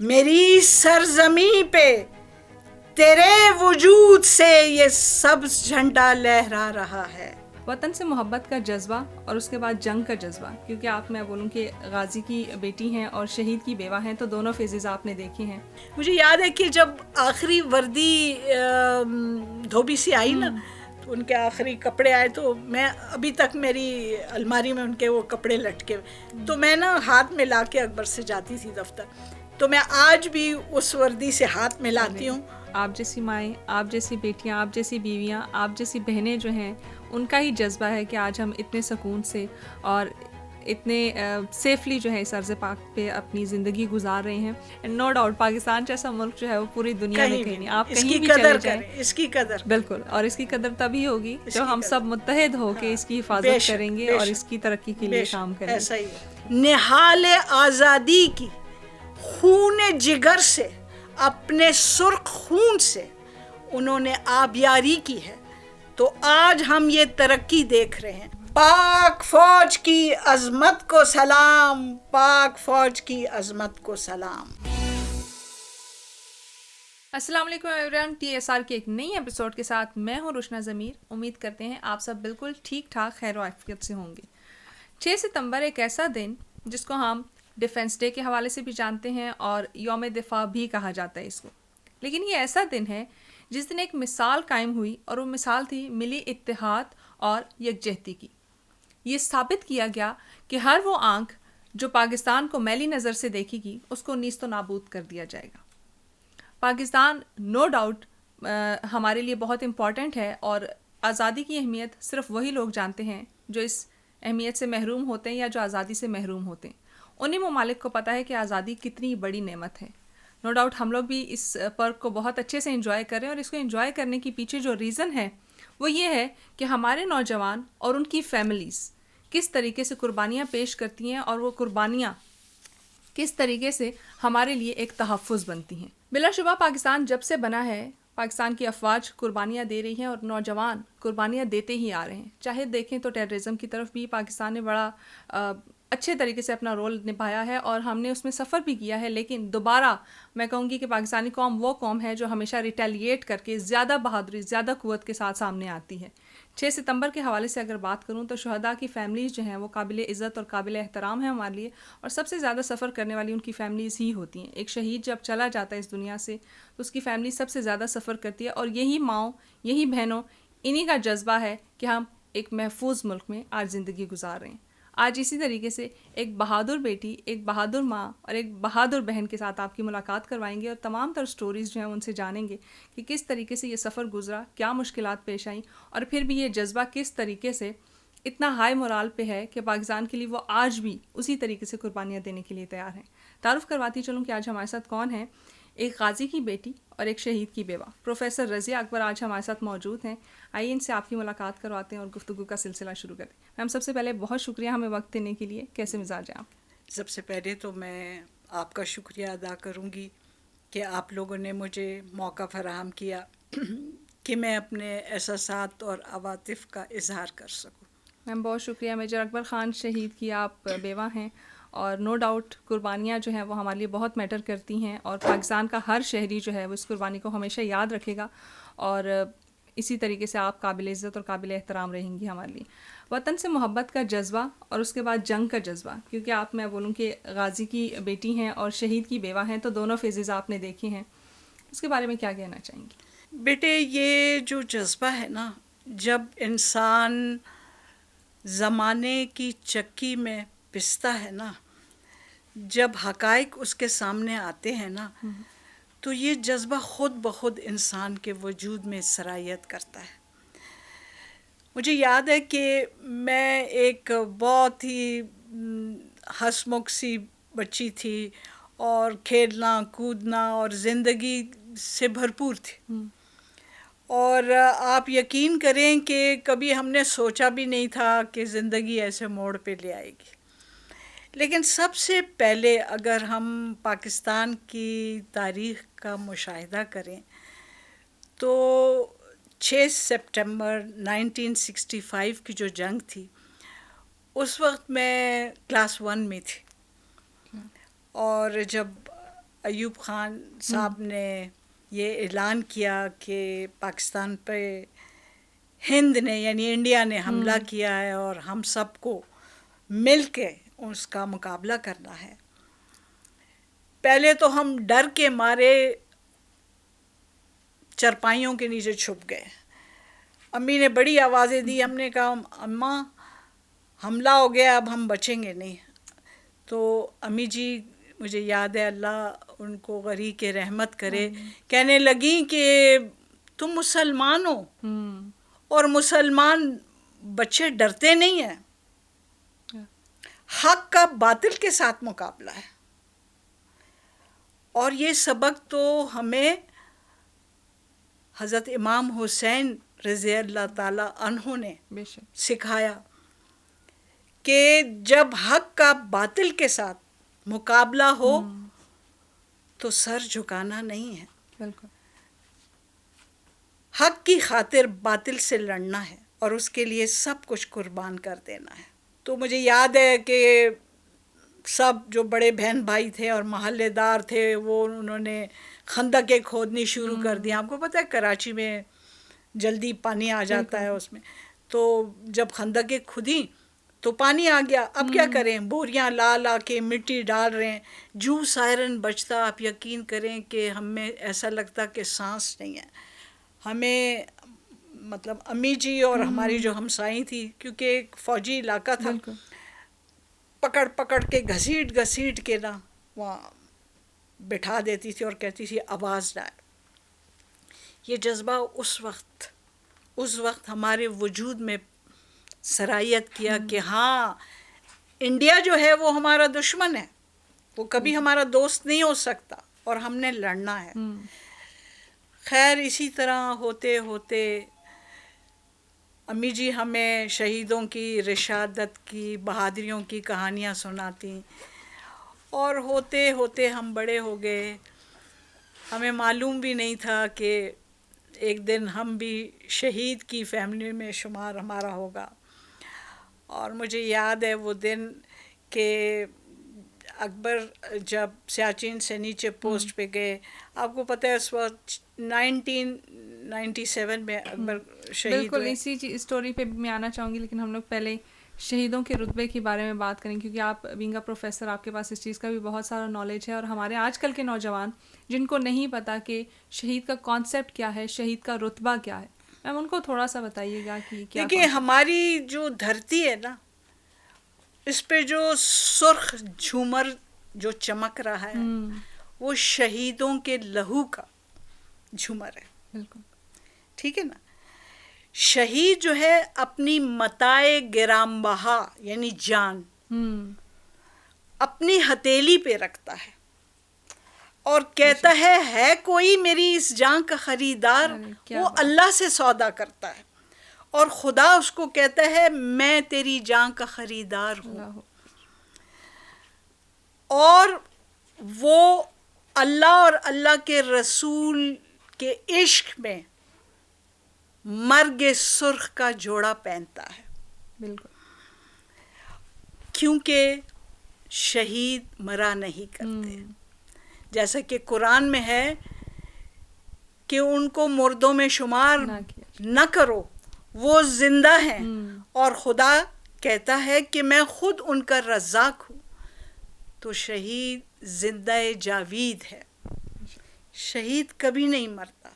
میری سرزمیں پہ تیرے وجود سے یہ سبز جھنڈا لہرا رہا ہے. وطن سے محبت کا جذبہ اور اس کے بعد جنگ کا جذبہ، کیونکہ آپ میں بولوں کہ غازی کی بیٹی ہیں اور شہید کی بیوہ ہیں، تو دونوں فیزز آپ نے دیکھے ہیں. مجھے یاد ہے کہ جب آخری وردی دھوبی سی آئی نا، تو ان کے آخری کپڑے آئے، تو میں ابھی تک میری الماری میں ان کے وہ کپڑے لٹکے، تو میں نا ہاتھ میں لا کے اکبر سے جاتی تھی دفتر، تو میں آج بھی اس وردی سے ہاتھ میں لاتی ہوں. آپ جیسی مائیں، آپ جیسی بیٹیاں، آپ جیسی بیویاں، آپ جیسی بہنیں جو ہیں، ان کا ہی جذبہ ہے کہ آج ہم اتنے سکون سے اور اتنے سیفلی جو ہے اس ارض پاک پہ اپنی زندگی گزار رہے ہیں. نو ڈاؤٹ پاکستان جیسا ملک جو ہے وہ پوری دنیا میں کہیں نہیں. آپ کہیں بھی چلے جائیں، اس کی قدر بالکل، اور اس کی قدر تبھی ہوگی جو ہم سب متحد ہو کے اس کی حفاظت کریں گے اور اس کی ترقی کے لیے کام کریں گے. ایسا ہی ہے. نہال آزادی کی خون جگر سے، اپنے سرخ خون سے انہوں نے آبیاری کی ہے، تو آج ہم یہ ترقی دیکھ رہے ہیں. پاک فوج کی عظمت کو سلام، پاک فوج کی عظمت کو سلام. السلام علیکم ایوریون، ٹی ایس آر کے ایک نئی ایپیسوڈ کے ساتھ میں ہوں روشنا ضمیر. امید کرتے ہیں آپ سب بالکل ٹھیک ٹھاک خیر و عافیت سے ہوں گے. 6 ستمبر ایک ایسا دن جس کو ہم ڈیفنس ڈے کے حوالے سے بھی جانتے ہیں اور یوم دفاع بھی کہا جاتا ہے اس کو، لیکن یہ ایسا دن ہے جس دن ایک مثال قائم ہوئی، اور وہ مثال تھی ملی اتحاد اور یکجہتی کی. یہ ثابت کیا گیا کہ ہر وہ آنکھ جو پاکستان کو میلی نظر سے دیکھے گی اس کو نیست و نابود کر دیا جائے گا. پاکستان نو ڈاؤٹ ہمارے لیے بہت امپورٹنٹ ہے، اور آزادی کی اہمیت صرف وہی لوگ جانتے ہیں جو اس اہمیت سے محروم ہوتے ہیں یا جو آزادی سے محروم ہوتے ہیں. انہی ممالک کو پتہ ہے کہ آزادی کتنی بڑی نعمت ہے. نو ڈاؤٹ ہم لوگ بھی اس پرک کو بہت اچھے سے انجوائے کر رہے ہیں، اور اس کو انجوائے کرنے کے پیچھے جو ریزن ہے وہ یہ ہے کہ ہمارے نوجوان اور ان کی فیملیز کس طریقے سے قربانیاں پیش کرتی ہیں، اور وہ قربانیاں کس طریقے سے ہمارے لیے ایک تحفظ بنتی ہیں. بلا شبہ پاکستان جب سے بنا ہے، پاکستان کی افواج قربانیاں دے رہی ہیں اور نوجوان قربانیاں دیتے ہی آ رہے ہیں. چاہے دیکھیں تو ٹیررزم کی طرف بھی پاکستان نے بڑا اچھے طریقے سے اپنا رول نبھایا ہے، اور ہم نے اس میں سفر بھی کیا ہے. لیکن دوبارہ میں کہوں گی کہ پاکستانی قوم وہ قوم ہے جو ہمیشہ ریٹیلیٹ کر کے زیادہ بہادری، زیادہ قوت کے ساتھ سامنے آتی ہے. 6 ستمبر کے حوالے سے اگر بات کروں تو شہداء کی فیملیز جو ہیں وہ قابل عزت اور قابل احترام ہیں ہمارے لیے، اور سب سے زیادہ سفر کرنے والی ان کی فیملیز ہی ہوتی ہیں. ایک شہید جب چلا جاتا ہے اس دنیا سے تو اس کی فیملی سب سے زیادہ سفر کرتی ہے، اور یہی ماؤں، یہی بہنوں، انہی کا جذبہ ہے کہ ہم ایک محفوظ ملک میں آج زندگی گزار رہے ہیں. آج اسی طریقے سے ایک بہادر بیٹی، ایک بہادر ماں اور ایک بہادر بہن کے ساتھ آپ کی ملاقات کروائیں گے، اور تمام تر سٹوریز جو ہیں ان سے جانیں گے کہ کس طریقے سے یہ سفر گزرا، کیا مشکلات پیش آئیں، اور پھر بھی یہ جذبہ کس طریقے سے اتنا ہائی مورال پہ ہے کہ پاکستان کے لیے وہ آج بھی اسی طریقے سے قربانیاں دینے کے لیے تیار ہیں. تعارف کرواتی چلوں کہ آج ہمارے ساتھ کون ہیں. ایک غازی کی بیٹی اور ایک شہید کی بیوہ، پروفیسر رضیہ اکبر آج ہمارے ساتھ موجود ہیں. آئیے ان سے آپ کی ملاقات کرواتے ہیں اور گفتگو کا سلسلہ شروع کریں. میم سب سے پہلے بہت شکریہ ہمیں وقت دینے کے لیے. کیسے مزاج ہیں آپ؟ سب سے پہلے تو میں آپ کا شکریہ ادا کروں گی کہ آپ لوگوں نے مجھے موقع فراہم کیا کہ میں اپنے احساسات اور عواطف کا اظہار کر سکوں. میم بہت شکریہ. میجر اکبر خان شہید کی آپ بیوہ ہیں، اور نو ڈاؤٹ قربانیاں جو ہیں وہ ہمارے لیے بہت میٹر کرتی ہیں، اور پاکستان کا ہر شہری جو ہے وہ اس قربانی کو ہمیشہ یاد رکھے گا، اور اسی طریقے سے آپ قابل عزت اور قابل احترام رہیں گی ہمارے لیے. وطن سے محبت کا جذبہ اور اس کے بعد جنگ کا جذبہ، کیونکہ آپ میں بولوں کہ غازی کی بیٹی ہیں اور شہید کی بیوہ ہیں، تو دونوں فیزز آپ نے دیکھے ہیں. اس کے بارے میں کیا کہنا چاہیں گی؟ بیٹے، یہ جو جذبہ ہے نا، جب انسان زمانے کی چکی میں پستا ہے نا، جب حقائق اس کے سامنے آتے ہیں نا، تو یہ جذبہ خود بخود انسان کے وجود میں سرایت کرتا ہے. مجھے یاد ہے کہ میں ایک بہت ہی ہنسمکھ سی بچی تھی، اور کھیلنا کودنا اور زندگی سے بھرپور تھی. اور آپ یقین کریں کہ کبھی ہم نے سوچا بھی نہیں تھا کہ زندگی ایسے موڑ پہ لے آئے گی. لیکن سب سے پہلے اگر ہم پاکستان کی تاریخ کا مشاہدہ کریں تو 6 سپٹمبر 1965 کی جو جنگ تھی، اس وقت میں کلاس 1 میں تھی. اور جب ایوب خان صاحب نے یہ اعلان کیا کہ پاکستان پہ ہند نے یعنی انڈیا نے حملہ کیا ہے اور ہم سب کو مل کے اس کا مقابلہ کرنا ہے. پہلے تو ہم ڈر کے مارے چرپائیوں کے نیچے چھپ گئے. امی نے بڑی آوازیں دی, ہم نے کہا اماں حملہ ہو گیا, اب ہم بچیں گے نہیں. تو امی جی مجھے یاد ہے, اللہ ان کو غریق رحمت کرے, کہنے لگیں کہ تم مسلمان ہو اور مسلمان بچے ڈرتے نہیں ہیں, حق کا باطل کے ساتھ مقابلہ ہے. اور یہ سبق تو ہمیں حضرت امام حسین رضی اللہ تعالی عنہ نے سکھایا کہ جب حق کا باطل کے ساتھ مقابلہ ہو تو سر جھکانا نہیں ہے, بالکل حق کی خاطر باطل سے لڑنا ہے اور اس کے لیے سب کچھ قربان کر دینا ہے. تو مجھے یاد ہے کہ سب جو بڑے بہن بھائی تھے اور محلے دار تھے وہ انہوں نے خندقیں کھودنی شروع کر دی. آپ کو پتہ ہے کراچی میں جلدی پانی آ جاتا ہے اس میں, تو جب خندقیں کھودی تو پانی آ گیا. اب کیا کریں, بوریاں لا لا کے مٹی ڈال رہے ہیں, جو سائرن بجتا, آپ یقین کریں کہ ہمیں ایسا لگتا کہ سانس نہیں ہے. ہمیں مطلب امی جی اور ہماری جو ہمسائیں تھی, کیونکہ ایک فوجی علاقہ تھا, پکڑ پکڑ کے گھسیٹ کے نا وہاں بٹھا دیتی تھی اور کہتی تھی آواز نہ آئے. یہ جذبہ اس وقت ہمارے وجود میں سرایت کیا کہ ہاں انڈیا جو ہے وہ ہمارا دشمن ہے, وہ کبھی ہمارا دوست نہیں ہو سکتا اور ہم نے لڑنا ہے. خیر اسی طرح ہوتے ہوتے امی جی ہمیں شہیدوں کی رشادت کی بہادریوں کی کہانیاں سناتی, اور ہوتے ہوتے ہم بڑے ہو گئے. ہمیں معلوم بھی نہیں تھا کہ ایک دن ہم بھی شہید کی فیملی میں شمار ہمارا ہوگا. اور مجھے یاد ہے وہ دن کہ اکبر جب سیاچن سے نیچے پوسٹ پہ گئے, آپ کو پتہ ہے اس وقت 1997 میں اکبر شہید بالکل ہوئے. اسی اسٹوری پہ میں آنا چاہوں گی, لیکن ہم لوگ پہلے شہیدوں کے رتبے کے بارے میں بات کریں, کیونکہ آپ بینگ اے پروفیسر آپ کے پاس اس چیز کا بھی بہت سارا نالج ہے, اور ہمارے آج کل کے نوجوان جن کو نہیں پتہ کہ شہید کا کانسیپٹ کیا ہے, شہید کا رتبہ کیا ہے, میم ان کو تھوڑا سا بتائیے گا کہ کیا. دیکھیے ہماری جو دھرتی ہے نا, اس پہ جو سرخ جھومر جو چمک رہا ہے وہ شہیدوں کے لہو کا جھومر ہے. بالکل ٹھیک ہے نا. شہید جو ہے اپنی متاع گرام بہا یعنی جان اپنی ہتھیلی پہ رکھتا ہے اور کہتا ہے کوئی میری اس جان کا خریدار, وہ اللہ سے سودا کرتا ہے اور خدا اس کو کہتا ہے میں تیری جان کا خریدار ہوں. اور وہ اللہ اور اللہ کے رسول کے عشق میں مرگ سرخ کا جوڑا پہنتا ہے. بالکل کیونکہ شہید مرا نہیں کرتے, جیسا کہ قرآن میں ہے کہ ان کو مردوں میں شمار نہ کرو, وہ زندہ ہیں, اور خدا کہتا ہے کہ میں خود ان کا رزاق ہوں. تو شہید زندہ جاوید ہے, شہید کبھی نہیں مرتا.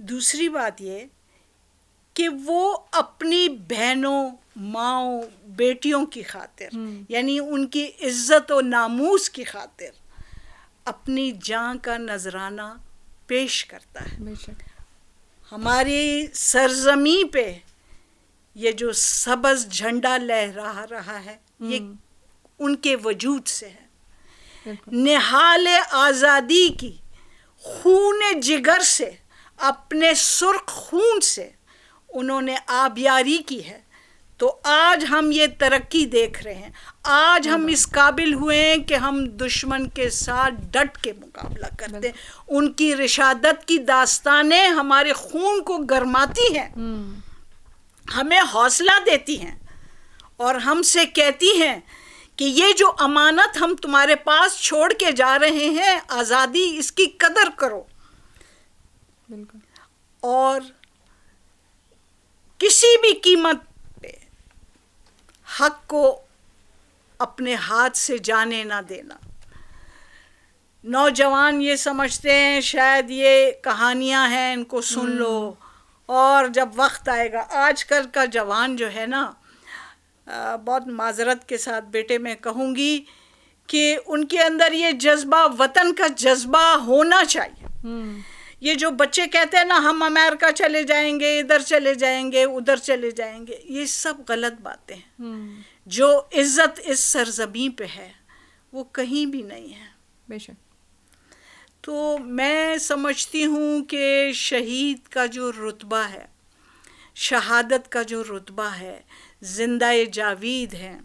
دوسری بات یہ کہ وہ اپنی بہنوں, ماؤں, بیٹیوں کی خاطر یعنی ان کی عزت و ناموس کی خاطر اپنی جان کا نذرانہ پیش کرتا ہے. ہماری سرزمین پہ یہ جو سبز جھنڈا لہرا رہا ہے یہ ان کے وجود سے ہے. نہال آزادی کی خون جگر سے, اپنے سرخ خون سے انہوں نے آبیاری کی ہے. تو آج ہم یہ ترقی دیکھ رہے ہیں, آج ہم اس قابل ہوئے ہیں کہ ہم دشمن کے ساتھ ڈٹ کے مقابلہ کرتے ہیں. ان کی رشادت کی داستانیں ہمارے خون کو گرماتی ہیں, ہمیں حوصلہ دیتی ہیں اور ہم سے کہتی ہیں کہ یہ جو امانت ہم تمہارے پاس چھوڑ کے جا رہے ہیں آزادی، اس کی قدر کرو بالکل، اور کسی بھی قیمت پہ حق کو اپنے ہاتھ سے جانے نہ دینا. نوجوان یہ سمجھتے ہیں شاید یہ کہانیاں ہیں، ان کو سن لو، اور جب وقت آئے گا. آج کل کا جوان جو ہے نا، بہت معذرت کے ساتھ بیٹے میں کہوں گی کہ ان کے اندر یہ جذبہ، وطن کا جذبہ ہونا چاہیے. یہ جو بچے کہتے ہیں نا ہم امریکہ چلے جائیں گے، ادھر چلے جائیں گے، ادھر چلے جائیں گے، یہ سب غلط باتیں ہیں. جو عزت اس سرزمین پہ ہے وہ کہیں بھی نہیں ہے. بے شک. تو میں سمجھتی ہوں کہ شہید کا جو رتبہ ہے، شہادت کا جو رتبہ ہے، زندہ جاوید ہیں،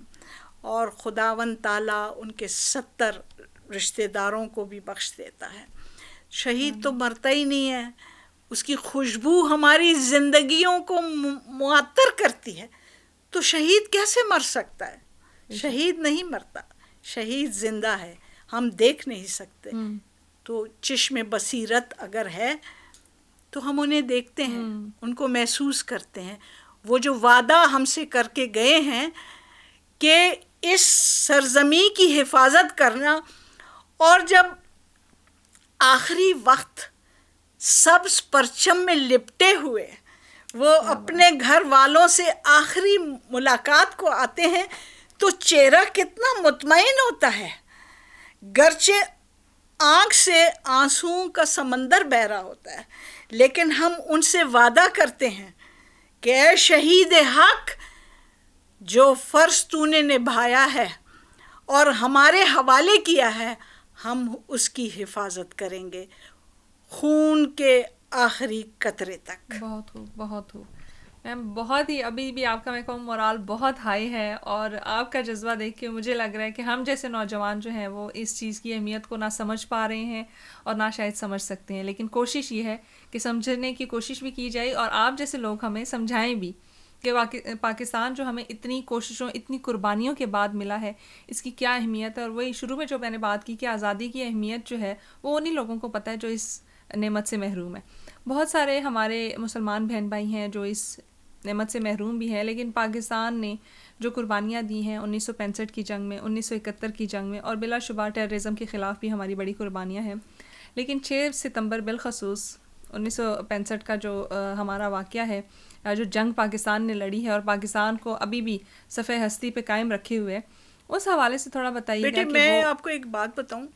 اور خداوند تعالیٰ ان کے 70 رشتہ داروں کو بھی بخش دیتا ہے. شہید تو مرتا ہی نہیں ہے، اس کی خوشبو ہماری زندگیوں کو معطر کرتی ہے. تو شہید کیسے مر سکتا ہے؟ شہید نہیں مرتا، شہید زندہ ہے، ہم دیکھ نہیں سکتے. تو چشم بصیرت اگر ہے تو ہم انہیں دیکھتے ہیں، ان کو محسوس کرتے ہیں. وہ جو وعدہ ہم سے کر کے گئے ہیں کہ اس سرزمین کی حفاظت کرنا، اور جب آخری وقت سبز پرچم میں لپٹے ہوئے وہ اپنے گھر والوں سے آخری ملاقات کو آتے ہیں تو چہرہ کتنا مطمئن ہوتا ہے، گرچہ آنکھ سے آنسوؤں کا سمندر بہہ رہا ہوتا ہے، لیکن ہم ان سے وعدہ کرتے ہیں کہ اے شہید حق، جو فرض تو نے نبھایا ہے اور ہمارے حوالے کیا ہے، ہم اس کی حفاظت کریں گے خون کے آخری قطرے تک. بہت خوب، بہت خوب میم. بہت ہی ابھی بھی آپ کا میں کہوں مورال بہت ہائی ہے، اور آپ کا جذبہ دیکھ کے مجھے لگ رہا ہے کہ ہم جیسے نوجوان جو ہیں وہ اس چیز کی اہمیت کو نہ سمجھ پا رہے ہیں اور نہ شاید سمجھ سکتے ہیں. لیکن کوشش یہ ہے کہ سمجھنے کی کوشش بھی کی جائے، اور آپ جیسے لوگ ہمیں سمجھائیں بھی کہ پاکستان جو ہمیں اتنی کوششوں، اتنی قربانیوں کے بعد ملا ہے، اس کی کیا اہمیت ہے. اور وہی شروع میں جو میں نے بات کی کہ آزادی کی اہمیت جو ہے وہ انہی لوگوں کو پتہ ہے جو اس نعمت سے محروم ہے. بہت سارے ہمارے مسلمان بہن بھائی ہیں جو اس نعمت سے محروم بھی ہیں، لیکن پاکستان نے جو قربانیاں دی ہیں 1965 کی جنگ میں، 1971 کی جنگ میں، اور بلا شبہ ٹیررزم کے خلاف بھی ہماری بڑی قربانیاں ہیں. لیکن 6 ستمبر بالخصوص 1965 کا جو ہمارا واقعہ ہے، جو جنگ پاکستان نے لڑی ہے اور پاکستان کو ابھی بھی صفحہ ہستی پہ قائم رکھے ہوئے، اس حوالے سے تھوڑا بتائیے گا. بیٹے میں آپ کو ایک بات بتاؤں،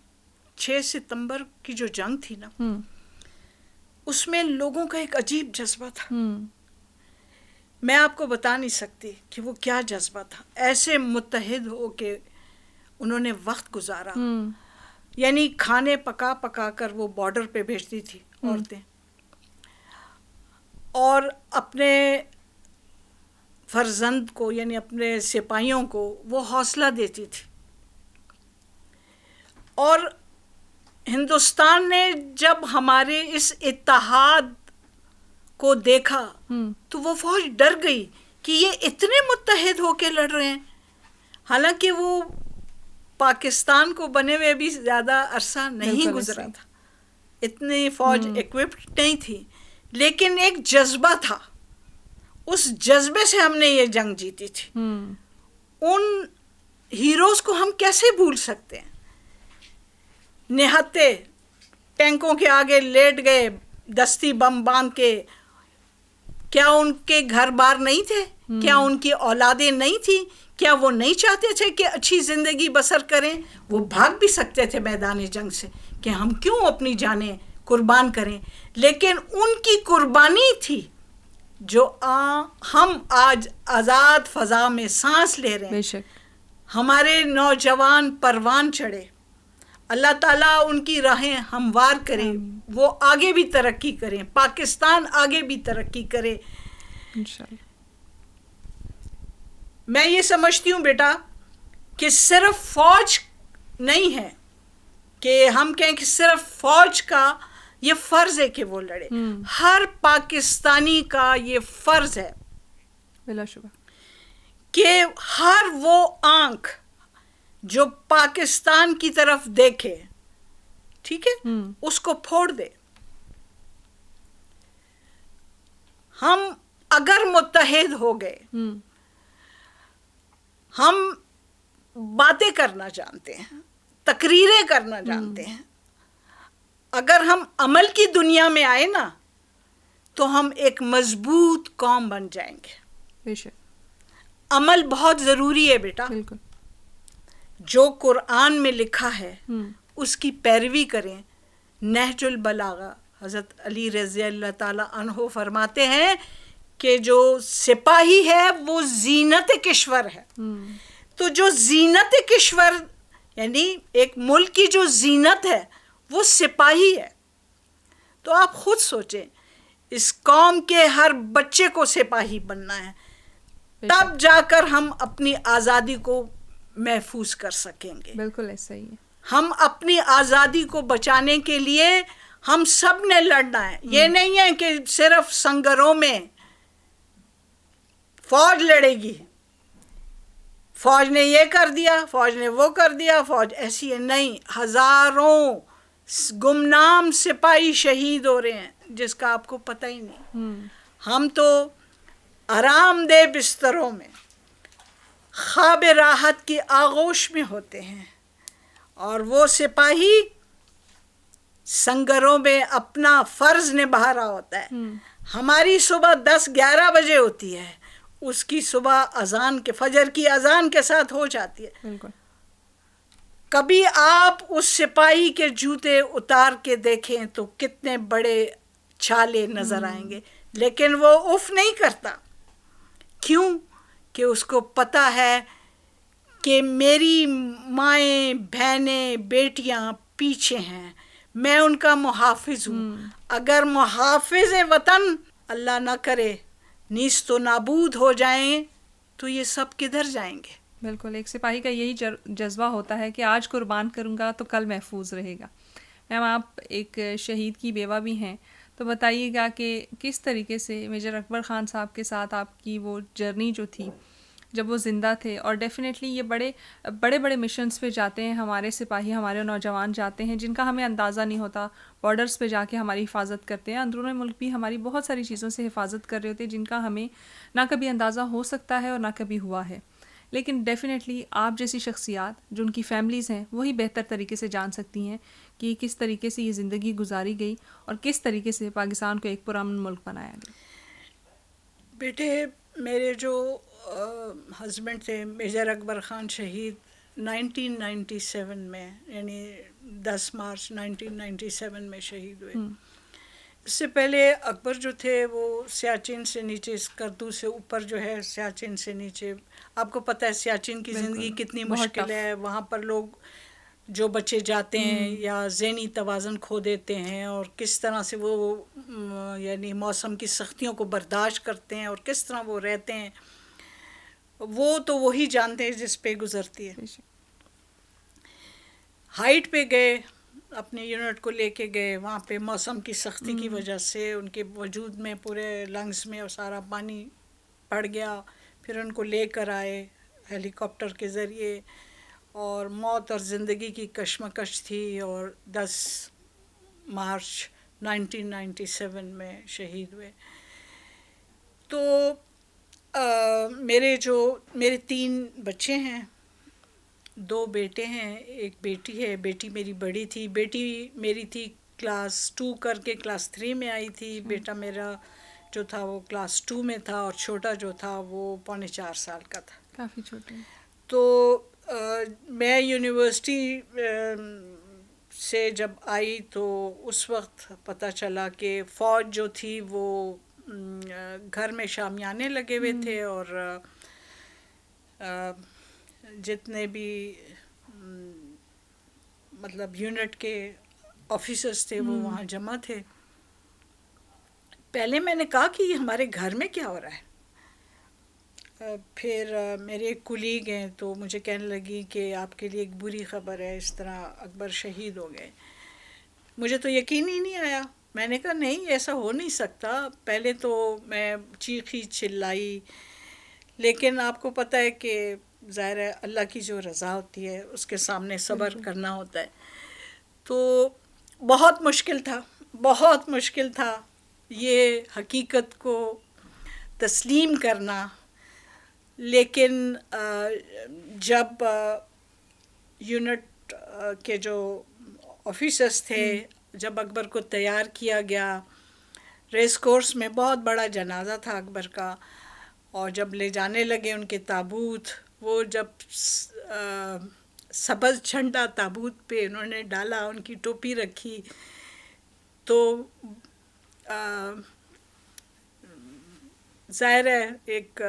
6 ستمبر کی جو جنگ تھی نا، اس میں لوگوں کا ایک عجیب جذبہ تھا. میں آپ کو بتا نہیں سکتی کہ وہ کیا جذبہ تھا. ایسے متحد ہو کے انہوں نے وقت گزارا. یعنی کھانے پکا پکا کر وہ بارڈر پہ بھیجتی تھی عورتیں، اور اپنے فرزند کو یعنی اپنے سپاہیوں کو وہ حوصلہ دیتی تھی. اور ہندوستان نے جب ہمارے اس اتحاد کو دیکھا تو وہ فوج ڈر گئی کہ یہ اتنے متحد ہو کے لڑ رہے ہیں. حالانکہ وہ پاکستان کو بنے ہوئے بھی زیادہ عرصہ نہیں گزرا تھا، اتنی فوج ایکوپڈ نہیں تھی، لیکن ایک جذبہ تھا. اس جذبے سے ہم نے یہ جنگ جیتی تھی. ان ہیروز کو ہم کیسے بھول سکتے ہیں؟ نہتے ٹینکوں کے آگے لیٹ گئے دستی بم باندھ کے. کیا ان کے گھر بار نہیں تھے؟ کیا ان کی اولادیں نہیں تھیں؟ کیا وہ نہیں چاہتے تھے کہ اچھی زندگی بسر کریں؟ وہ بھاگ بھی سکتے تھے میدان جنگ سے کہ ہم کیوں اپنی جانیں قربان کریں. لیکن ان کی قربانی تھی جو ہم آج آزاد فضا میں سانس لے رہے ہیں. بے شک ہمارے نوجوان پروان چڑھے. اللہ تعالیٰ ان کی راہیں ہموار کرے، وہ آگے بھی ترقی کریں، پاکستان آگے بھی ترقی کرے انشاءاللہ. میں یہ سمجھتی ہوں بیٹا کہ صرف فوج نہیں ہے کہ ہم کہیں کہ صرف فوج کا یہ فرض ہے کہ وہ لڑے. ہر پاکستانی کا یہ فرض ہے بلا شبہ کہ ہر وہ آنکھ جو پاکستان کی طرف دیکھے، ٹھیک ہے، اس کو پھوڑ دے. ہم اگر متحد ہو گئے، ہم باتیں کرنا جانتے ہیں، تقریریں کرنا جانتے ہیں، اگر ہم عمل کی دنیا میں آئے نا تو ہم ایک مضبوط قوم بن جائیں گے. بے شک. عمل بہت ضروری ہے بیٹا. بالکل. جو قرآن میں لکھا ہے اس کی پیروی کریں. نہج البلاغہ حضرت علی رضی اللہ تعالی عنہ فرماتے ہیں کہ جو سپاہی ہے وہ زینت کشور ہے. تو جو زینت کشور یعنی ایک ملک کی جو زینت ہے وہ سپاہی ہے. تو آپ خود سوچیں، اس قوم کے ہر بچے کو سپاہی بننا ہے، تب جا کر ہم اپنی آزادی کو محفوظ کر سکیں گے. بالکل ایسا ہی ہے. ہم اپنی آزادی کو بچانے کے لیے ہم سب نے لڑنا ہے. یہ نہیں ہے کہ صرف سنگروں میں فوج لڑے گی، فوج نے یہ کر دیا، فوج نے وہ کر دیا، فوج ایسی ہے نہیں. ہزاروں گمنام سپاہی شہید ہو رہے ہیں جس کا آپ کو پتہ ہی نہیں. ہم تو آرام دہ بستروں میں خواب راحت کی آغوش میں ہوتے ہیں، اور وہ سپاہی سنگروں میں اپنا فرض نبھا رہا ہوتا ہے. ہماری صبح 10-11 بجے ہوتی ہے، اس کی صبح اذان کے فجر کی اذان کے ساتھ ہو جاتی ہے. بالکل. کبھی آپ اس سپاہی کے جوتے اتار کے دیکھیں تو کتنے بڑے چھالے نظر آئیں گے، لیکن وہ اف نہیں کرتا. کیوں؟ کہ اس کو پتہ ہے کہ میری مائیں، بہنیں، بیٹیاں پیچھے ہیں، میں ان کا محافظ ہوں. اگر محافظ وطن اللہ نہ کرے نیست و نابود ہو جائیں تو یہ سب کدھر جائیں گے؟ بالکل. ایک سپاہی کا یہی جذبہ ہوتا ہے کہ آج قربان کروں گا تو کل محفوظ رہے گا. میم آپ ایک شہید کی بیوہ بھی ہیں، تو بتائیے گا کہ کس طریقے سے میجر اکبر خان صاحب کے ساتھ آپ کی وہ جرنی جو تھی جب وہ زندہ تھے. اور ڈیفینیٹلی یہ بڑے بڑے مشنز پہ جاتے ہیں ہمارے سپاہی، ہمارے نوجوان جاتے ہیں جن کا ہمیں اندازہ نہیں ہوتا. بارڈرز پہ جا کے ہماری حفاظت کرتے ہیں، اندرون ملک بھی ہماری بہت ساری چیزوں سے حفاظت کر رہے ہوتے ہیں جن کا ہمیں نہ کبھی اندازہ ہو سکتا ہے اور نہ کبھی ہوا ہے. لیکن ڈیفینیٹلی آپ جیسی شخصیات جو ان کی فیملیز ہیں وہی بہتر طریقے سے جان سکتی ہیں کہ کس طریقے سے یہ زندگی گزاری گئی اور کس طریقے سے پاکستان کو ایک پرامن ملک بنایا گیا. بیٹے میرے جو ہسبینڈ تھے میجر اکبر خان شہید 1997 میں، یعنی 10 مارچ 1997 میں شہید ہوئے. اس سے پہلے اکبر جو تھے وہ سیاچن سے نیچے، اسکردو سے اوپر جو ہے سیاچن سے نیچے، آپ کو پتہ ہے سیاچن کی زندگی کتنی مشکل ہے. وہاں پر لوگ جو بچے جاتے ہیں یا ذہنی توازن کھو دیتے ہیں، اور کس طرح سے وہ یعنی موسم کی سختیوں کو برداشت کرتے ہیں اور کس طرح وہ رہتے ہیں، وہ تو وہی جانتے ہیں جس پہ گزرتی ہے. ہائٹ پہ گئے، اپنے یونٹ کو لے کے گئے، وہاں پہ موسم کی سختی کی وجہ سے ان کے وجود میں پورے لنگس میں اور سارا پانی پڑ گیا. پھر ان کو لے کر آئے ہیلی کاپٹر کے ذریعے، اور موت اور زندگی کی کشمکش تھی، اور 10 مارچ 1997 میں شہید ہوئے. تو میرے 3 بچے ہیں، 2 بیٹے ہیں، ایک بیٹی ہے. بیٹی میری بڑی تھی، بیٹی میری تھی کلاس 2 کر کے کلاس 3 میں آئی تھی. بیٹا میرا جو تھا وہ کلاس 2 میں تھا، اور چھوٹا جو تھا وہ 3.25 سال کا تھا. کافی چھوٹے. تو میں یونیورسٹی سے جب آئی تو اس وقت پتہ چلا کہ فوج جو تھی وہ گھر میں شامیانے لگے ہوئے تھے، اور جتنے بھی مطلب یونٹ کے آفیسرز تھے وہ وہاں جمع تھے. پہلے میں نے کہا کہ یہ ہمارے گھر میں کیا ہو رہا ہے. پھر میرے ایک کولیگ ہیں تو مجھے کہنے لگی کہ آپ کے لیے ایک بری خبر ہے، اس طرح اکبر شہید ہو گئے. مجھے تو یقین ہی نہیں آیا. میں نے کہا نہیں ایسا ہو نہیں سکتا. پہلے تو میں چیخی چلائی، لیکن آپ کو پتہ ہے کہ ظاہر ہے اللہ کی جو رضا ہوتی ہے اس کے سامنے صبر کرنا ہوتا ہے. تو بہت مشکل تھا، بہت مشکل تھا یہ حقیقت کو تسلیم کرنا. لیکن جب یونٹ کے جو آفیسرس تھے، جب اکبر کو تیار کیا گیا، ریس کورس میں بہت بڑا جنازہ تھا اکبر کا، اور جب لے جانے لگے ان کے تابوت، وہ جب سبز جھنڈا تابوت پہ انہوں نے ڈالا، ان کی ٹوپی رکھی، تو ظاہر ہے ایک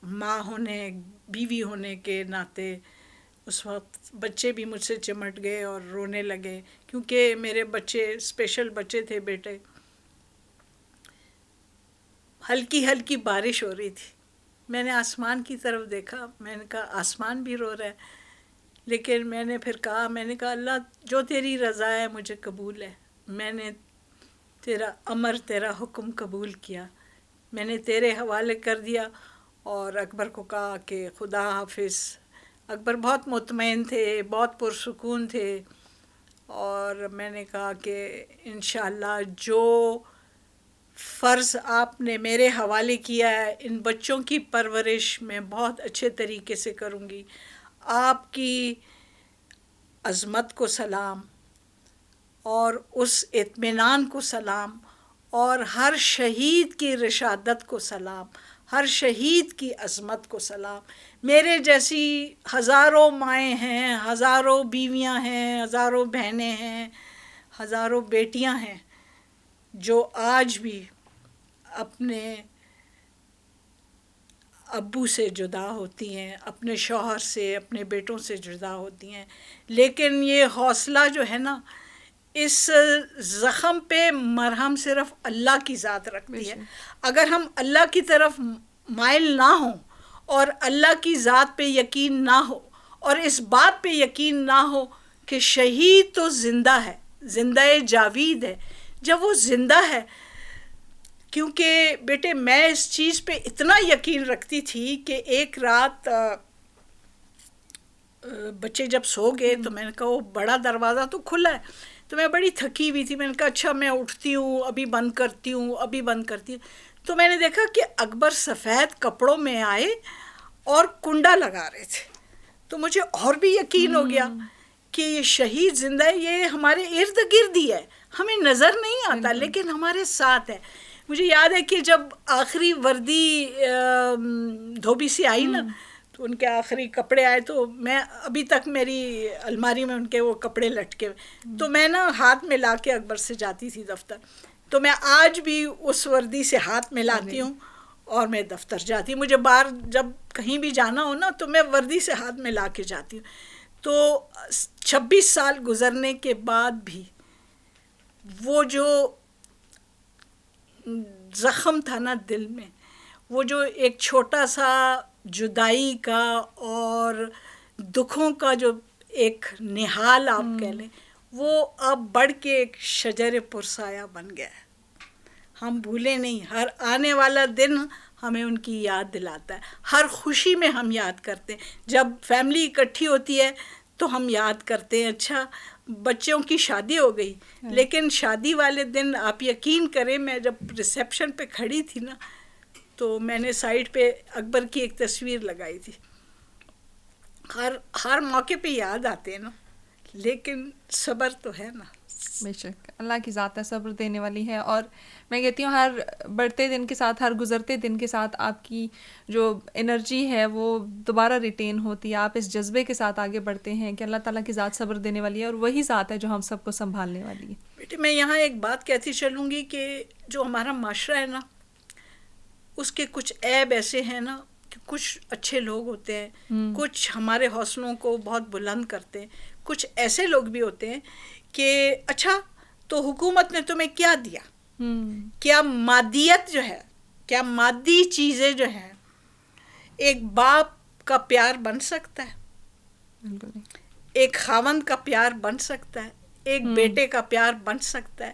ماں ہونے، بیوی ہونے کے ناطے اس وقت بچے بھی مجھ سے چمٹ گئے اور رونے لگے، کیونکہ میرے بچے اسپیشل بچے تھے بیٹے. ہلکی ہلکی بارش ہو رہی تھی، میں نے آسمان کی طرف دیکھا، میں نے کہا آسمان بھی رو رہا ہے. لیکن میں نے پھر کہا، میں نے کہا اللہ جو تیری رضا ہے مجھے قبول ہے، میں نے تیرا امر، تیرا حکم قبول کیا، میں نے تیرے حوالے کر دیا. اور اکبر کو کہا کہ خدا حافظ. اکبر بہت مطمئن تھے، بہت پرسکون تھے، اور میں نے کہا کہ انشاءاللہ جو فرض آپ نے میرے حوالے کیا ہے، ان بچوں کی پرورش میں بہت اچھے طریقے سے کروں گی. آپ کی عظمت کو سلام، اور اس اطمینان کو سلام، اور ہر شہید کی رشادت کو سلام، ہر شہید کی عظمت کو سلام. میرے جیسی ہزاروں مائیں ہیں، ہزاروں بیویاں ہیں، ہزاروں بہنیں ہیں، ہزاروں بیٹیاں ہیں جو آج بھی اپنے ابو سے جدا ہوتی ہیں، اپنے شوہر سے، اپنے بیٹوں سے جدا ہوتی ہیں. لیکن یہ حوصلہ جو ہے نا، اس زخم پہ مرہم صرف اللہ کی ذات رکھتی ہے. اگر ہم اللہ کی طرف مائل نہ ہوں، اور اللہ کی ذات پہ یقین نہ ہو، اور اس بات پہ یقین نہ ہو کہ شہید تو زندہ ہے، زندہ جاوید ہے. جب وہ زندہ ہے، کیونکہ بیٹے میں اس چیز پہ اتنا یقین رکھتی تھی کہ ایک رات بچے جب سو گئے تو میں نے کہا وہ بڑا دروازہ تو کھلا ہے، تو میں بڑی تھکی ہوئی تھی، میں نے کہا اچھا میں اٹھتی ہوں، ابھی بند کرتی ہوں، ابھی بند کرتی ہوں. تو میں نے دیکھا کہ اکبر سفید کپڑوں میں آئے اور کنڈا لگا رہے تھے. تو مجھے اور بھی یقین ہو گیا کہ یہ شہید زندہ ہے، یہ ہمارے ارد گرد ہی ہے، ہمیں نظر نہیں آتا لیکن ہمارے ساتھ ہے. مجھے یاد ہے کہ جب آخری وردی دھوبی سی آئی نا، تو ان کے آخری کپڑے آئے، تو میں ابھی تک میری الماری میں ان کے وہ کپڑے لٹکے، تو میں نا ہاتھ میں لا کے اکبر سے جاتی تھی دفتر. تو میں آج بھی اس وردی سے ہاتھ میں لاتی ہوں اور میں دفتر جاتی ہوں. مجھے باہر جب کہیں بھی جانا ہو نا تو میں وردی سے ہاتھ میں لا کے جاتی ہوں. تو 26 سال گزرنے کے بعد بھی وہ جو زخم تھا نا دل میں، وہ جو ایک چھوٹا سا جدائی کا اور دکھوں کا جو ایک نہال آپ کہہ لیں، وہ اب بڑھ کے ایک شجر پرسایہ بن گیا ہے. ہم بھولے نہیں، ہر آنے والا دن ہمیں ان کی یاد دلاتا ہے، ہر خوشی میں ہم یاد کرتے ہیں. جب فیملی اکٹھی ہوتی ہے تو ہم یاد کرتے ہیں. اچھا بچوں کی شادی ہو گئی، لیکن شادی والے دن آپ یقین کریں، میں جب ریسیپشن پہ کھڑی تھی نا، تو میں نے سائڈ پہ اکبر کی ایک تصویر لگائی تھی. ہر موقع پہ یاد آتے ہیں نا، لیکن صبر تو ہے نا. بے شک اللہ کی ذات ہے، صبر دینے والی ہے. اور میں کہتی ہوں ہر بڑھتے دن کے ساتھ، ہر گزرتے دن کے ساتھ آپ کی جو انرجی ہے وہ دوبارہ ریٹین ہوتی ہے. آپ اس جذبے کے ساتھ آگے بڑھتے ہیں کہ اللہ تعالیٰ کی ذات صبر دینے والی ہے، اور وہی ذات ہے جو ہم سب کو سنبھالنے والی ہے. بیٹے میں یہاں ایک بات کہتی چلوں گی کہ جو ہمارا معاشرہ ہے نا، اس کے کچھ عیب ایسے ہیں نا کہ کچھ اچھے لوگ ہوتے ہیں، کچھ ہمارے حوصلوں کو بہت بلند کرتے ہیں. کچھ ایسے لوگ بھی ہوتے ہیں کہ اچھا تو حکومت نے تمہیں کیا دیا، کیا مادیت جو ہے، کیا مادی چیزیں جو ہیں ایک باپ کا پیار بن سکتا ہے، ایک خاوند کا پیار بن سکتا ہے، ایک بیٹے کا پیار بن سکتا ہے؟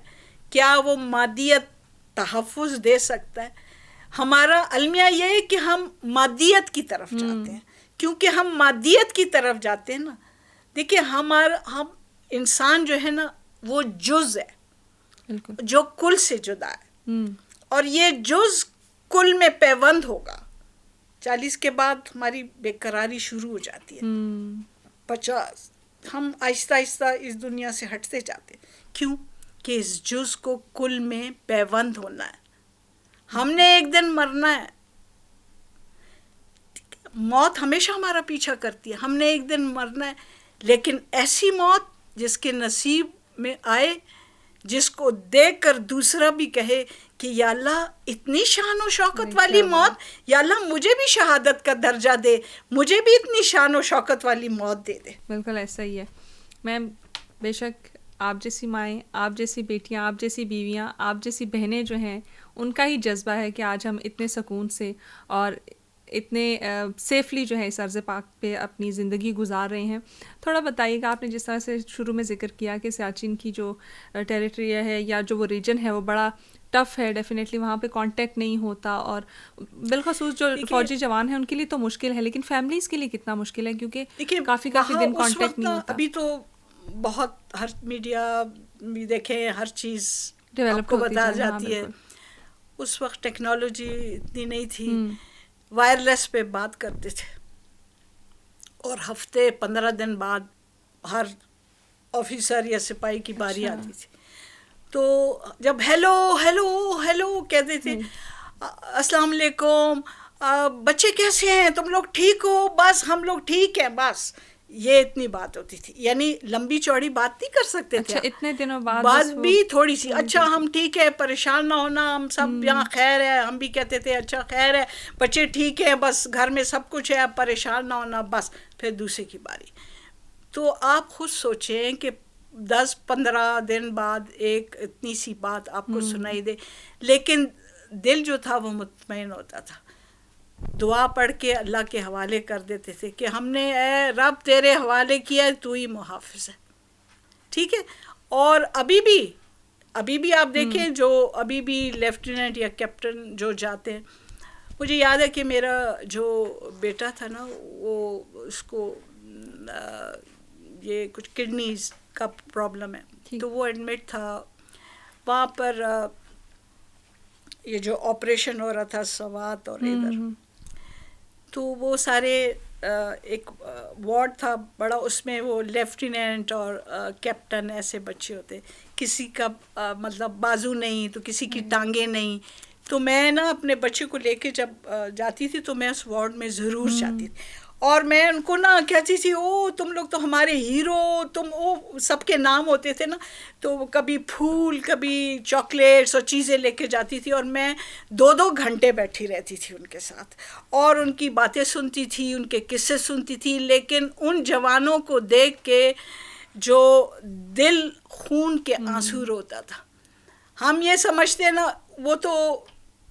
کیا وہ مادیت تحفظ دے سکتا ہے؟ ہمارا المیہ یہ ہے کہ ہم مادیت کی طرف جاتے ہیں کیونکہ ہم مادیت کی طرف جاتے ہیں نا. دیکھیے ہم انسان جو ہے نا وہ جز ہے بالکل جو کل سے جدا ہے, اور یہ جز کل میں پیوند ہوگا. 40 کے بعد ہماری بے قراری شروع ہو جاتی ہے, 50 ہم آہستہ آہستہ اس دنیا سے ہٹتے جاتے ہیں. کیوں کہ اس جز کو کل میں پیوند ہونا ہے. ہم نے ایک دن مرنا ہے. موت ہمیشہ ہمارا پیچھا کرتی ہے, ہم نے ایک دن مرنا ہے, لیکن ایسی موت جس کے نصیب میں آئے, جس کو دیکھ کر دوسرا بھی کہے کہ یا اللہ اتنی شان و شوکت والی موت, یا اللہ مجھے بھی شہادت کا درجہ دے, مجھے بھی اتنی شان و شوکت والی موت دے دے. بالکل ایسا ہی ہے میم. بے شک آپ جیسی مائیں, آپ جیسی بیٹیاں, آپ جیسی بیویاں, آپ جیسی بہنیں جو ہیں, ان کا ہی جذبہ ہے کہ آج ہم اتنے سکون سے اور اتنے سیفلی جو ہے اس عرض پاک پہ اپنی زندگی گزار رہے ہیں. تھوڑا بتائیے گا, آپ نے جس طرح سے شروع میں ذکر کیا کہ سیاچن کی جو ٹیریٹری ہے یا جو وہ ریجن ہے وہ بڑا ٹف ہے, ڈیفینیٹلی وہاں پہ کانٹیکٹ نہیں ہوتا, اور بالخصوص جو فوجی جوان ہیں ان کے لیے تو مشکل ہے, لیکن فیملیز کے لیے کتنا مشکل ہے, کیونکہ کافی دن کانٹیکٹ نہیں ہوتا. ابھی تو بہت ہر میڈیا بھی دیکھیں, ہر چیز ڈیولپ کو بتا جاتی ہے. اس وقت ٹیکنالوجی اتنی نہیں تھی, وائرلیس پہ بات کرتے تھے, اور ہفتے 15 دن بعد ہر آفیسر یا سپاہی کی باری آتی تھی. تو جب ہیلو ہیلو ہیلو کہتے تھے, السلام علیکم, بچے کیسے ہیں, تم لوگ ٹھیک ہو, بس ہم لوگ ٹھیک ہیں, بس یہ اتنی بات ہوتی تھی. یعنی لمبی چوڑی بات نہیں کر سکتے تھے. اتنے دنوں بعد بات بھی تھوڑی سی, اچھا ہم ٹھیک ہے, پریشان نہ ہونا, ہم سب یہاں خیر ہے. ہم بھی کہتے تھے اچھا خیر ہے, بچے ٹھیک ہیں, بس گھر میں سب کچھ ہے, پریشان نہ ہونا, بس. پھر دوسرے کی باری. تو آپ خود سوچیں کہ 10-15 دن بعد ایک اتنی سی بات آپ کو سنائی دے, لیکن دل جو تھا وہ مطمئن ہوتا تھا. دعا پڑھ کے اللہ کے حوالے کر دیتے تھے کہ ہم نے اے رب تیرے حوالے کیا ہے, تو ہی محافظ ہے. ٹھیک ہے. اور ابھی بھی آپ دیکھیں, جو ابھی بھی لیفٹیننٹ یا کیپٹن جو جاتے ہیں, مجھے یاد ہے کہ میرا جو بیٹا تھا نا, وہ اس کو یہ کچھ کڈنیز کا پرابلم ہے, تو وہ ایڈمٹ تھا وہاں پر. یہ جو آپریشن ہو رہا تھا سوات اور ادھر, تو وہ سارے ایک وارڈ تھا بڑا, اس میں وہ لیفٹیننٹ اور کیپٹن ایسے بچے ہوتے, کسی کا مطلب بازو نہیں تو کسی کی ٹانگیں نہیں. تو میں نا اپنے بچے کو لے کے جب جاتی تھی تو میں اس وارڈ میں ضرور جاتی تھی, اور میں ان کو نا کہتی تھی, او تم لوگ تو ہمارے ہیرو, تم, او سب کے نام ہوتے تھے نا. تو کبھی پھول, کبھی چاکلیٹس اور چیزیں لے کے جاتی تھی, اور میں 2-2 گھنٹے بیٹھی رہتی تھی ان کے ساتھ, اور ان کی باتیں سنتی تھی, ان کے قصے سنتی تھی. لیکن ان جوانوں کو دیکھ کے جو دل خون کے آنسو روتا تھا. ہم یہ سمجھتے ہیں نا وہ تو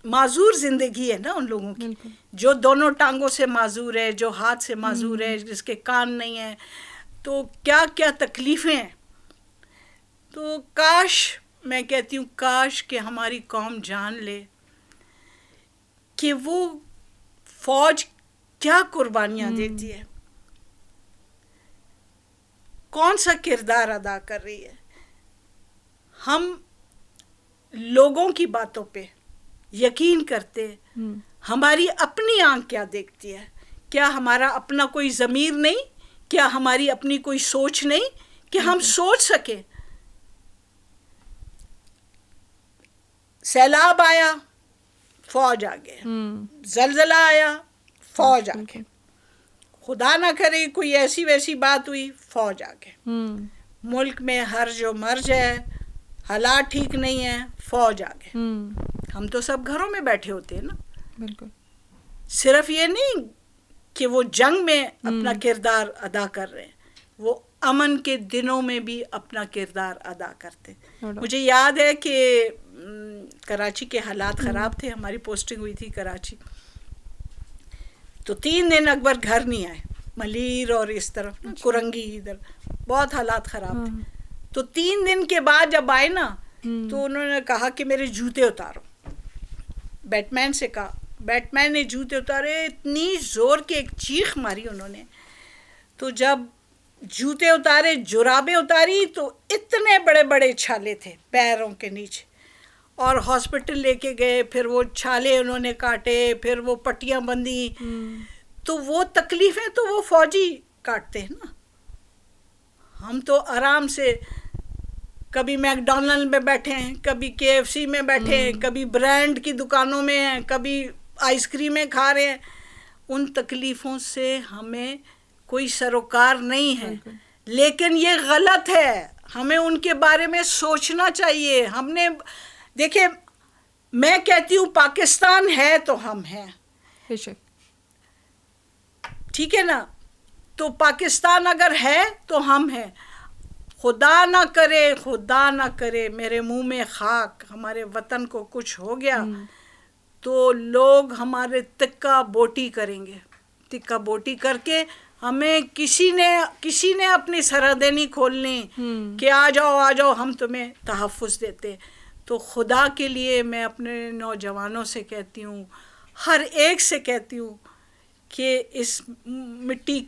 معذور زندگی ہے نا ان لوگوں کی, جو دونوں ٹانگوں سے معذور ہے, جو ہاتھ سے معذور ہے, جس کے کان نہیں ہیں, تو کیا کیا تکلیفیں ہیں. تو کاش, میں کہتی ہوں کاش کہ ہماری قوم جان لے کہ وہ فوج کیا قربانیاں دیتی ہے, کون سا کردار ادا کر رہی ہے. ہم لوگوں کی باتوں پہ یقین کرتے, ہماری اپنی آنکھ کیا دیکھتی ہے, کیا ہمارا اپنا کوئی ضمیر نہیں, کیا ہماری اپنی کوئی سوچ نہیں کہ ہم سوچ سکیں. سیلاب آیا, فوج آ گئے, زلزلہ آیا, فوج آ گئے, خدا نہ کرے کوئی ایسی ویسی بات ہوئی, فوج آ گئے. ملک میں ہر جو مرض ہے, حالات ٹھیک نہیں ہیں, فوج آ گئے. ہم تو سب گھروں میں بیٹھے ہوتے ہیں نا. بالکل. صرف یہ نہیں کہ وہ جنگ میں اپنا کردار ادا کر رہے ہیں, وہ امن کے دنوں میں بھی اپنا کردار ادا کرتے. مجھے یاد ہے کہ کراچی کے حالات خراب تھے, ہماری پوسٹنگ ہوئی تھی کراچی, تو 3 دن اکبر گھر نہیں آئے, ملیر اور اس طرف کرنگی ادھر بہت حالات خراب تھے. تو 3 دن کے بعد جب آئے نا, تو انہوں نے کہا کہ میرے جوتے اتارو, بیٹ مین سے کہا بیٹ مین نے جوتے اتارے, اتنی زور کی ایک چیخ ماری انہوں نے, تو جب جوتے اتارے, جرابیں اتاری, تو اتنے بڑے بڑے چھالے تھے پیروں کے نیچے, اور ہاسپٹل لے کے گئے, پھر وہ چھالے انہوں نے کاٹے, پھر وہ پٹیاں بندھی. تو وہ تکلیفیں تو وہ فوجی کاٹتے ہیں نا, ہم تو آرام سے کبھی میک ڈونلڈ میں بیٹھے ہیں, کبھی KFC میں بیٹھے ہیں, کبھی برانڈ کی دکانوں میں ہیں, کبھی آئس کریمیں کھا رہے ہیں. ان تکلیفوں سے ہمیں کوئی سروکار نہیں ہے, لیکن یہ غلط ہے, ہمیں ان کے بارے میں سوچنا چاہیے. ہم نے دیکھیں, میں کہتی ہوں پاکستان ہے تو ہم ہیں, ٹھیک ہے نا, تو پاکستان اگر ہے تو ہم ہیں. خدا نہ کرے میرے منہ میں خاک, ہمارے وطن کو کچھ ہو گیا تو لوگ ہمارے تکہ بوٹی کریں گے, تکہ بوٹی کر کے ہمیں کسی نے اپنی سرحدیں نہیں کھولنی کہ آ جاؤ ہم تمہیں تحفظ دیتے. تو خدا کے لیے میں اپنے نوجوانوں سے کہتی ہوں, ہر ایک سے کہتی ہوں کہ اس مٹی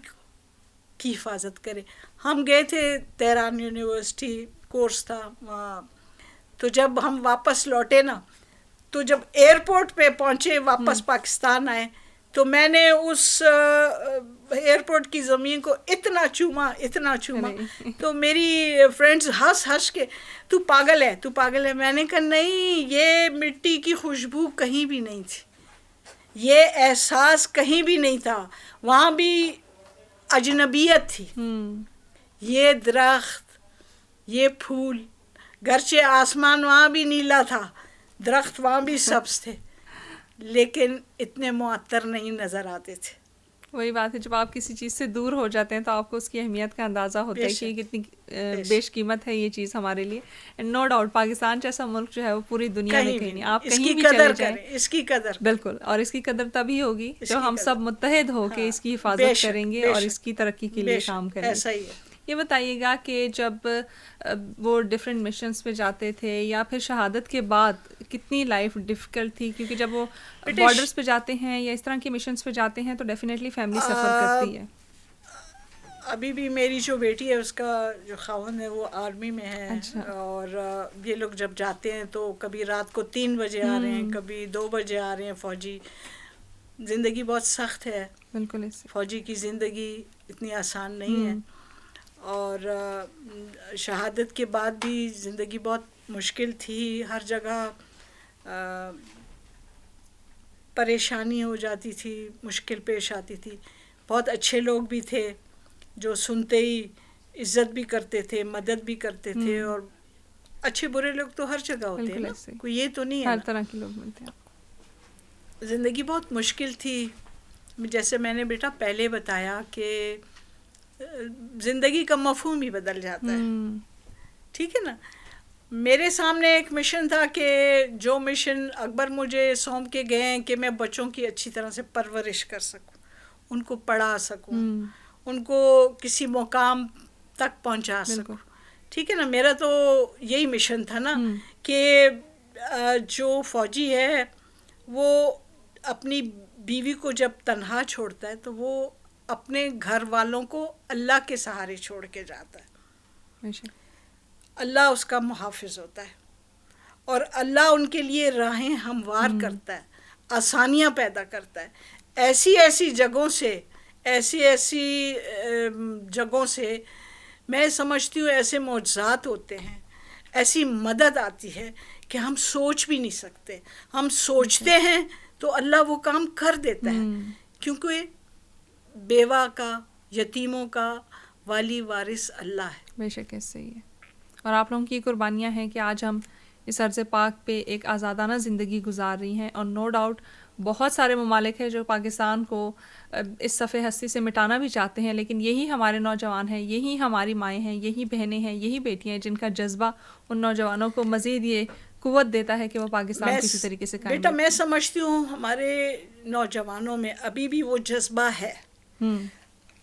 کی حفاظت کرے. ہم گئے تھے تہران یونیورسٹی, کورس تھا وہاں, تو جب ہم واپس لوٹے نا, تو جب ایئرپورٹ پہ پہنچے, واپس پاکستان آئے, تو میں نے اس ایئرپورٹ کی زمین کو اتنا چوما, تو میری فرینڈز ہنس کے تو پاگل ہے. میں نے کہا نہیں, یہ مٹی کی خوشبو کہیں بھی نہیں تھی, یہ احساس کہیں بھی نہیں تھا, وہاں بھی اجنبیت تھی. یہ درخت, یہ پھول, گرچہ آسمان وہاں بھی نیلا تھا, درخت وہاں بھی سبز تھے, لیکن اتنے معطر نہیں نظر آتے تھے. وہی بات ہے, جب آپ کسی چیز سے دور ہو جاتے ہیں تو آپ کو اس کی اہمیت کا اندازہ ہوتا ہے کہ کتنی بیش قیمت ہے یہ چیز ہمارے لیے. اینڈ نو ڈاؤٹ پاکستان جیسا ملک جو ہے وہ پوری دنیا میں کہیں نہیں, آپ کہیں بھی چلے جائیں, اس کی قدر بالکل, اور اس کی قدر تبھی ہوگی جو ہم سب متحد ہو کے اس کی حفاظت کریں گے اور اس کی ترقی کے لیے کام کریں گے. یہ بتائیے گا کہ جب وہ ڈفرینٹ مشنز پہ جاتے تھے یا پھر شہادت کے بعد کتنی لائف ڈیفیکلٹ تھی, کیونکہ جب وہ بارڈرز پہ جاتے ہیں یا اس طرح کے مشنز پہ جاتے ہیں تو ڈیفینیٹلی فیملی سفر کرتی ہے. ابھی بھی میری جو بیٹی ہے اس کا جو خاوند ہے وہ آرمی میں ہے. اور یہ لوگ جب جاتے ہیں تو کبھی رات کو 3 بجے آ رہے ہیں, کبھی 2 بجے آ رہے ہیں. فوجی زندگی بہت سخت ہے, بالکل, فوجی کی زندگی اتنی آسان نہیں ہے, اور شہادت کے بعد بھی زندگی بہت مشکل تھی. ہر جگہ پریشانی ہو جاتی تھی, مشکل پیش آتی تھی. بہت اچھے لوگ بھی تھے جو سنتے ہی عزت بھی کرتے تھے, مدد بھی کرتے تھے, اور اچھے برے لوگ تو ہر جگہ ہوتے ہیں نا, کوئی یہ تو نہیں ہے, ہر طرح کے لوگ ملتے ہیں. زندگی بہت مشکل تھی. جیسے میں نے بیٹا پہلے بتایا کہ زندگی کا مفہوم ہی بدل جاتا ہے, ٹھیک ہے نا. میرے سامنے ایک مشن تھا کہ جو مشن اکبر مجھے سونپ کے گئے ہیں کہ میں بچوں کی اچھی طرح سے پرورش کر سکوں, ان کو پڑھا سکوں, ان کو کسی مقام تک پہنچا سکوں, ٹھیک ہے نا. میرا تو یہی مشن تھا نا کہ جو فوجی ہے وہ اپنی بیوی کو جب تنہا چھوڑتا ہے تو وہ اپنے گھر والوں کو اللہ کے سہارے چھوڑ کے جاتا ہے. اللہ اس کا محافظ ہوتا ہے, اور اللہ ان کے لیے راہیں ہموار کرتا ہے, آسانیاں پیدا کرتا ہے. ایسی جگہوں سے میں سمجھتی ہوں ایسے معجزات ہوتے ہیں, ایسی مدد آتی ہے کہ ہم سوچ بھی نہیں سکتے. ہم سوچتے ہیں تو اللہ وہ کام کر دیتا ہے, کیونکہ بیوہ کا, یتیموں کا والی وارث اللہ ہے. بے شک ایسے ہی ہے, اور آپ لوگوں کی قربانیاں ہیں کہ آج ہم اس عرض پاک پہ ایک آزادانہ زندگی گزار رہی ہیں. اور نو ڈاؤٹ بہت سارے ممالک ہیں جو پاکستان کو اس صفحے ہستی سے مٹانا بھی چاہتے ہیں, لیکن یہی ہمارے نوجوان ہیں, یہی ہماری مائیں ہیں, یہی بہنیں ہیں, یہی بیٹیاں ہیں جن کا جذبہ ان نوجوانوں کو مزید یہ قوت دیتا ہے کہ وہ پاکستان کسی طریقے سے قائم. بیٹا میں سمجھتی ہوں ہمارے نوجوانوں میں ابھی بھی وہ جذبہ ہے.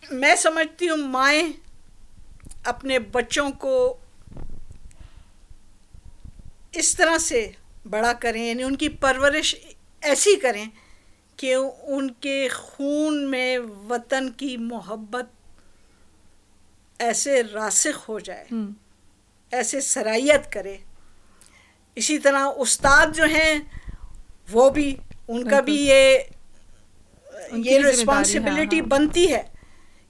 میں سمجھتی ہوں مائیں اپنے بچوں کو اس طرح سے بڑا کریں, یعنی ان کی پرورش ایسی کریں کہ ان کے خون میں وطن کی محبت ایسے راسخ ہو جائے، ایسے سرایت کرے. اسی طرح استاد جو ہیں وہ بھی، ان کا بھی یہ رسپانسبلٹی بنتی ہے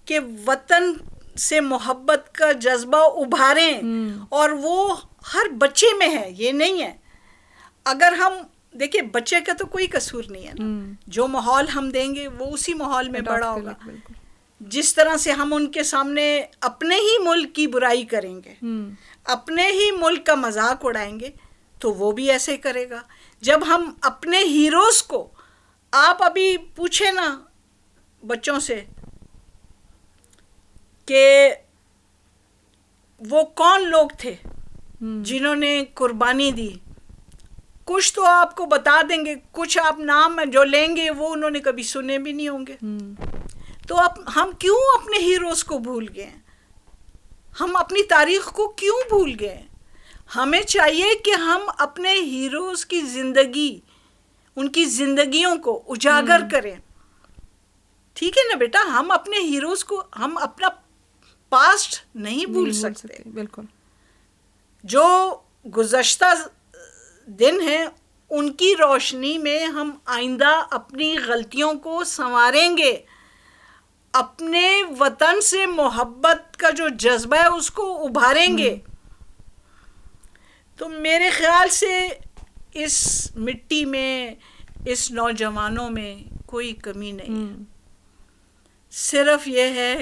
کہ وطن سے محبت کا جذبہ ابھاریں، اور وہ ہر بچے میں ہے، یہ نہیں ہے. اگر ہم دیکھیں بچے کا تو کوئی قصور نہیں ہے نا، جو ماحول ہم دیں گے وہ اسی ماحول میں بڑا ہوگا. جس طرح سے ہم ان کے سامنے اپنے ہی ملک کی برائی کریں گے، اپنے ہی ملک کا مذاق اڑائیں گے، تو وہ بھی ایسے کرے گا. جب ہم اپنے ہیروز کو، آپ ابھی پوچھیں نا بچوں سے کہ وہ کون لوگ تھے جنہوں نے قربانی دی، کچھ تو آپ کو بتا دیں گے، کچھ آپ نام جو لیں گے وہ انہوں نے کبھی سنے بھی نہیں ہوں گے. تو اب ہم کیوں اپنے ہیروز کو بھول گئے ہیں؟ ہم اپنی تاریخ کو کیوں بھول گئے ہیں؟ ہمیں چاہیے کہ ہم اپنے ہیروز کی زندگی، ان کی زندگیوں کو اجاگر کریں. ٹھیک ہے نا بیٹا، ہم اپنے ہیروز کو، ہم اپنا پاسٹ نہیں بھول سکتے. بالکل. جو گزشتہ دن ہیں ان کی روشنی میں ہم آئندہ اپنی غلطیوں کو سنواریں گے، اپنے وطن سے محبت کا جو جذبہ ہے اس کو ابھاریں گے. تو میرے خیال سے اس مٹی میں، اس نوجوانوں میں کوئی کمی نہیں ہے. صرف یہ ہے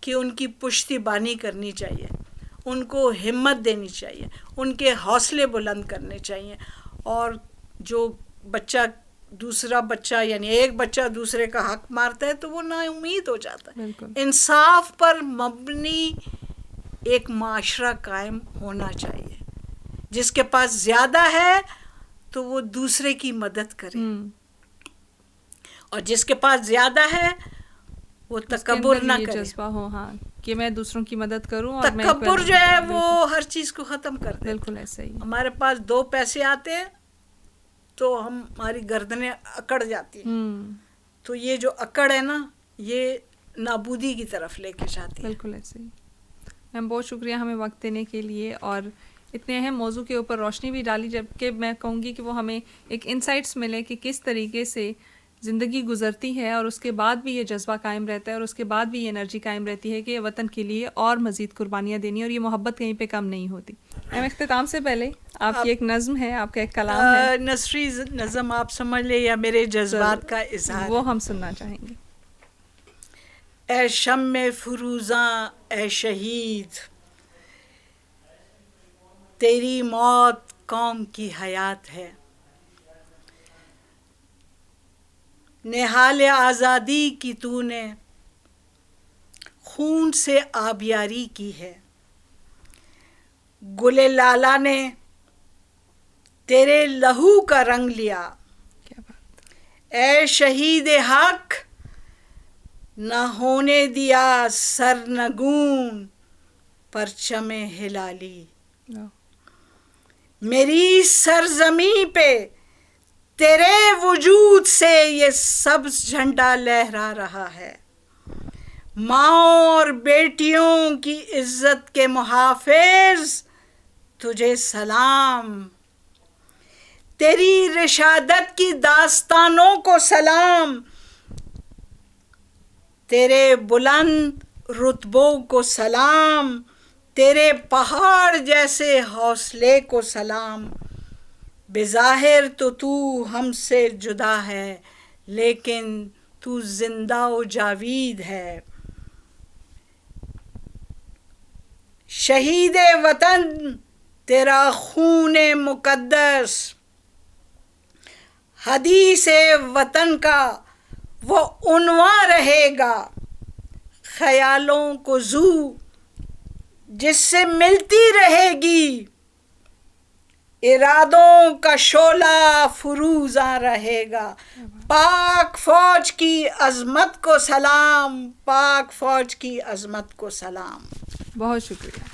کہ ان کی پشتی بانی کرنی چاہیے، ان کو ہمت دینی چاہیے، ان کے حوصلے بلند کرنے چاہیے. اور جو بچہ دوسرا بچہ، یعنی ایک بچہ دوسرے کا حق مارتا ہے تو وہ نا امید ہو جاتا ہے. انصاف پر مبنی ایک معاشرہ قائم ہونا چاہیے. جس کے پاس زیادہ ہے تو وہ دوسرے کی مدد کرے، اور جس کے پاس زیادہ ہے وہ تکبر نہ کرے. جذبہ ہو، ہاں، کہ میں دوسروں کی مدد کروں. اور تکبر جو ہے وہ ہر چیز کو ختم کر دے. بالکل ایسا ہی. ہمارے پاس 2 پیسے آتے ہیں تو ہماری گردنیں اکڑ جاتی ہیں. تو یہ جو اکڑ ہے نا، یہ نابودی کی طرف لے کے جاتی ہے. بالکل ایسے ہی. میم بہت شکریہ ہمیں وقت دینے کے لیے، اور اتنے اہم موضوع کے اوپر روشنی بھی ڈالی، جبکہ میں کہوں گی کہ وہ ہمیں ایک انسائٹس ملے کہ کس طریقے سے زندگی گزرتی ہے، اور اس کے بعد بھی یہ جذبہ قائم رہتا ہے، اور اس کے بعد بھی یہ انرجی قائم رہتی ہے کہ وطن کے لیے اور مزید قربانیاں دینی، اور یہ محبت کہیں پہ کم نہیں ہوتی. میم اختتام سے پہلے آپ کی ایک نظم ہے، آپ کا ایک کلام ہے، نثری نظم آپ سمجھ لیں یا میرے جذبات کا اظہار، وہ ہم سننا چاہیں گے. اے شمع فروزاں، اے شہید، تیری موت قوم کی حیات ہے. نہال آزادی کی تو نے خون سے آبیاری کی ہے. گل لالا نے تیرے لہو کا رنگ لیا. اے شہید حق، نہ ہونے دیا سرنگون پرچم ہلالی. میری سرزمیں پہ تیرے وجود سے یہ سبز جھنڈا لہرا رہا ہے. ماؤں اور بیٹیوں کی عزت کے محافظ تجھے سلام. تیری رشادت کی داستانوں کو سلام. تیرے بلند رتبوں کو سلام. تیرے پہاڑ جیسے حوصلے کو سلام. بظاہر تو ہم سے جدا ہے، لیکن تو زندہ و جاوید ہے. شہید وطن تیرا خون مقدس، حدیث وطن کا وہ عنوان رہے گا. خیالوں کو زو جس سے ملتی رہے گی، ارادوں کا شعلہ فروزاں رہے گا. پاک فوج کی عظمت کو سلام، پاک فوج کی عظمت کو سلام. بہت شکریہ.